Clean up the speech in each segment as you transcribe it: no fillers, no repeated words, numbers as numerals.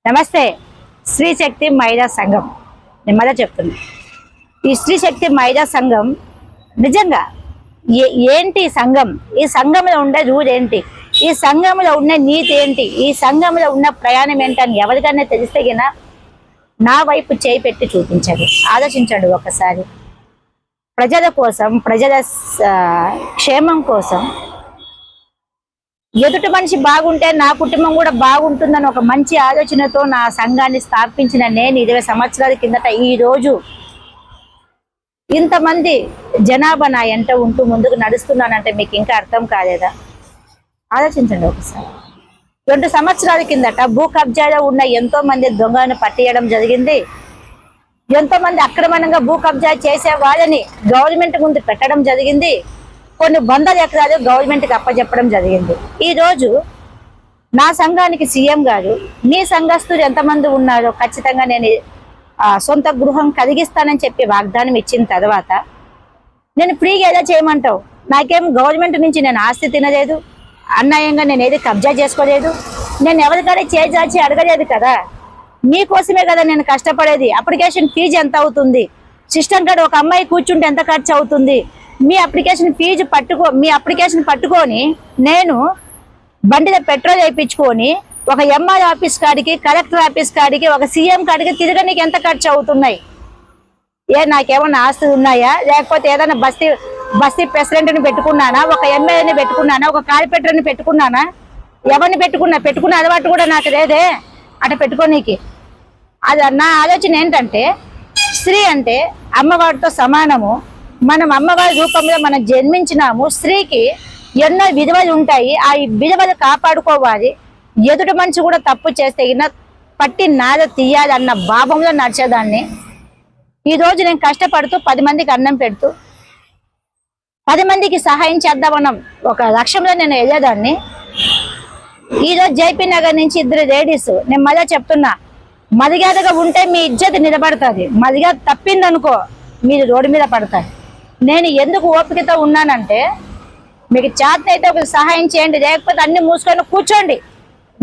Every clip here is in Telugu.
నమస్తే. స్త్రీ శక్తి మహిళా సంఘం నేను మళ్ళీ చెప్తున్నా. ఈ స్త్రీ శక్తి మహిళా సంఘం నిజంగా ఏంటి సంఘం? ఈ సంఘంలో ఉండే రూల్ ఏంటి? ఈ సంఘంలో ఉన్న నీతి ఏంటి? ఈ సంఘంలో ఉన్న ప్రయాణం ఏంటని ఎవరికైనా తెలిస్తే గినా నా వైపు చేయి పెట్టి చూపించండి, ఆలోచించండి ఒకసారి. ప్రజల కోసం, ప్రజల క్షేమం కోసం, ఎదుటి మనిషి బాగుంటే నా కుటుంబం కూడా బాగుంటుందని ఒక మంచి ఆలోచనతో నా సంఘాన్ని స్థాపించిన నేను 20 సంవత్సరాల కిందట ఈ రోజు ఇంతమంది జనాభా నా ఎంట ఉంటూ ముందుకు నడుస్తున్నానంటే మీకు ఇంకా అర్థం కాలేదా? ఆలోచించండి ఒకసారి. 2 సంవత్సరాల కిందట భూ కబ్జాలో ఉన్న ఎంతో మంది దొంగలను పట్టేయడం జరిగింది. ఎంతో మంది అక్రమంగా భూ కబ్జా చేసే వాళ్ళని గవర్నమెంట్ ముందు పెట్టడం జరిగింది. కొన్ని 100 ఎకరాలు గవర్నమెంట్కి అప్పచెప్పడం జరిగింది. ఈరోజు నా సంఘానికి సీఎం గారు మీ సంఘస్థులు ఎంతమంది ఉన్నారో ఖచ్చితంగా నేను సొంత గృహం కలిగిస్తానని చెప్పి వాగ్దానం ఇచ్చిన తర్వాత నేను ఫ్రీగా ఎలా చేయమంటావు? నాకేం గవర్నమెంట్ నుంచి నేను ఆస్తి తినలేదు, అన్యాయంగా నేను ఏది కబ్జా చేసుకోలేదు, నేను ఎవరికైనా చేజాచి అడగలేదు కదా. మీకోసమే కదా నేను కష్టపడేది. అప్లికేషన్ ఫీజు ఎంత అవుతుంది? సిస్టమ్ కార్డు ఒక అమ్మాయి కూర్చుంటే ఎంత ఖర్చు అవుతుంది? మీ అప్లికేషన్ పట్టుకొని నేను బండిలో పెట్రోల్ వేయించుకొని ఒక ఎంఆర్ ఆఫీస్ కాడికి, కలెక్టర్ ఆఫీస్ కాడికి, ఒక సీఎం కాడికి తిరగడానికి ఎంత ఖర్చు అవుతున్నాయి? నాకేమన్నా ఆస్తులు ఉన్నాయా? లేకపోతే ఏదైనా బస్తీ ప్రెసిడెంట్ని పెట్టుకున్నానా? ఒక ఎమ్మెల్యేని పెట్టుకున్నానా? ఒక కార్పొరేటర్ని పెట్టుకున్నానా? ఎవరిని పెట్టుకున్న అలవాటు కూడా నాకు లేదే అట పెట్టుకోనీకి. అది నా ఆలోచన ఏంటంటే, స్త్రీ అంటే అమ్మవారితో సమానము. మనం అమ్మవారి రూపంలో మనం జన్మించినాము. స్త్రీకి ఎన్నో విలువలు ఉంటాయి. ఆ విలువలు కాపాడుకోవాలి. ఎదుటి మనిషి కూడా తప్పు చేస్తే పట్టి నాద తీయాలి అన్న భావంలో నడిచేదాన్ని. ఈరోజు నేను కష్టపడుతూ 10 మందికి అన్నం పెడుతూ 10 మందికి సహాయం చేద్దామన్న ఒక లక్ష్యంలో నేను వెళ్ళేదాన్ని. ఈరోజు జేపీ నగర్ నుంచి 2 లేడీస్, నేను మళ్ళీ చెప్తున్నా, మర్యాదగా ఉంటే మీ ఇజ్జత్ నిలబడుతుంది. మర్యాద తప్పిందనుకో మీరు రోడ్డు మీద పడతాయి. నేను ఎందుకు ఓపికతో ఉన్నానంటే, మీకు చేతనైతే ఒక సహాయం చేయండి, లేకపోతే అన్ని మూసుకొని కూర్చోండి.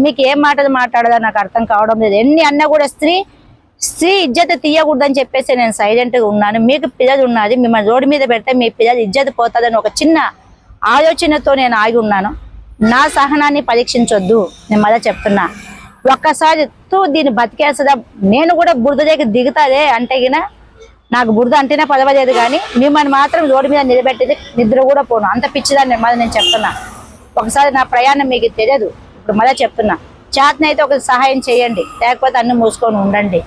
మీకు ఏం మాటలు మాట్లాడదో నాకు అర్థం కావడం లేదు. ఎన్ని అన్నా కూడా స్త్రీ ఇజ్జత్ తీయకూడదని చెప్పేసి నేను సైలెంట్గా ఉన్నాను. మీకు పిల్లలు ఉన్నది, మిమ్మల్ని రోడ్డు మీద పెడితే మీ పిల్లలు ఇజ్జత్ పోతుందని ఒక చిన్న ఆలోచనతో నేను ఆగి ఉన్నాను. నా సహనాన్ని పరీక్షించొద్దు. నేను మళ్ళీ చెప్తున్నా, ఒక్కసారి దీన్ని బతికేస్తుందా, నేను కూడా బురదలోకి దిగుతాదే అంటే గినా నాకు బురద అంటేనే పదవలేదు, కానీ మిమ్మల్ని మాత్రం రోడ్డు మీద నిలబెట్టేది నిద్ర కూడా పోను. అంత పిచ్చిదాన్ని మళ్ళీ నేను చెప్తున్నా. ఒకసారి నా ప్రయాణం మీకు తెలియదు. ఇప్పుడు మళ్ళీ చెప్తున్నా, చేతనైతే ఒక సహాయం చేయండి, లేకపోతే అన్ని మూసుకొని ఉండండి.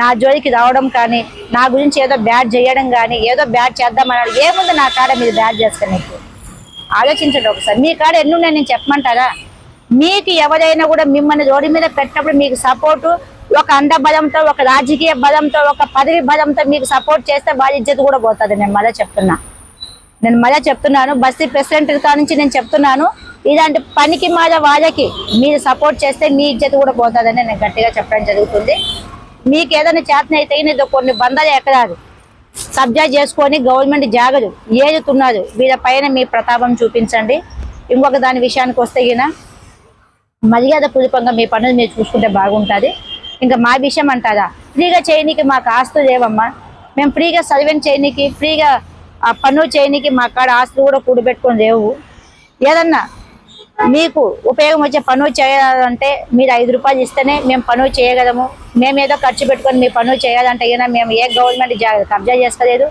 నా జోలికి రావడం కానీ, నా గురించి ఏదో బ్యాడ్ చేయడం కానీ, ఏదో బ్యాడ్ చేద్దామన్నాడు ఏముంది నా కాడ మీరు బ్యాడ్ చేస్తాను. నీకు ఆలోచించండి ఒకసారి. మీ కాడ ఎన్ని ఉన్నాయి నేను చెప్పమంటారా? మీకు ఎవరైనా కూడా మిమ్మల్ని రోడ్డు మీద పెట్టినప్పుడు మీకు సపోర్టు ఒక అండ బలంతో, ఒక రాజకీయ బలంతో, ఒక పదవి బలంతో మీకు సపోర్ట్ చేస్తే వాళ్ళ ఇజ్జత్ కూడా పోతుంది. నేను మళ్ళీ చెప్తున్నాను. బస్తీ ప్రెసిడెంట్ నుంచి నేను చెప్తున్నాను, ఇలాంటి పనికి మాల వాళ్ళకి మీరు సపోర్ట్ చేస్తే మీ ఇజ్జత్ కూడా పోతుందని నేను గట్టిగా చెప్పడం జరుగుతుంది. మీకు ఏదైనా చేతనైతే ఇది కొన్ని 100 ఎకరాలు కబ్జా చేసుకొని గవర్నమెంట్ జాగలు ఏదుతున్నారు, వీళ్ళ పైన మీ ప్రతాపం చూపించండి. ఇంకొక దాని విషయానికి వస్తే గిన మర్యాద పూర్వకంగా మీ పనులు మీరు చూసుకుంటే బాగుంటుంది. ఇంకా మా విషయం అంటారా? ఫ్రీగా చేయనీకి మాకు ఆస్తులు లేవమ్మా. మేము ఫ్రీగా సర్వెంట్ చేయనీకి, ఫ్రీగా పనులు చేయనీకి మా కాడ ఆస్తులు కూడా కూడబెట్టుకొని లేవు. ఏదన్నా మీకు ఉపయోగం వచ్చే పనులు చేయాలంటే మీరు 5 రూపాయలు ఇస్తేనే మేము పనులు చేయగలము. మేము ఏదో ఖర్చు పెట్టుకొని మీ పనులు చేయాలంటే అయినా మేము ఏ గవర్నమెంట్ కబ్జా చేసుకోలేదు,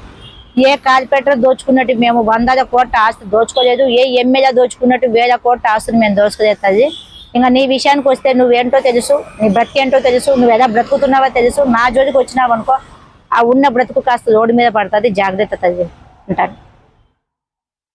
ఏ కార్పొరేటర్ దోచుకున్నట్టు మేము 100 కోట్ల ఆస్తి దోచుకోలేదు, ఏ ఎమ్మెల్యే దోచుకున్నట్టు 1000 కోట్ల ఆస్తులు మేము దోచుకోలేదు. ఇంకా నీ విషయానికి వస్తే నువ్వేంటో తెలుసు, నీ బ్రతికేంటో తెలుసు, నువ్వు ఎలా బ్రతుకుతున్నావో తెలుసు. నా జోలికి వచ్చినావు అనుకో, ఆ ఉన్న బ్రతుకు కాస్త రోడ్డు మీద పడుతుంది. జాగ్రత్త ఉంటాను.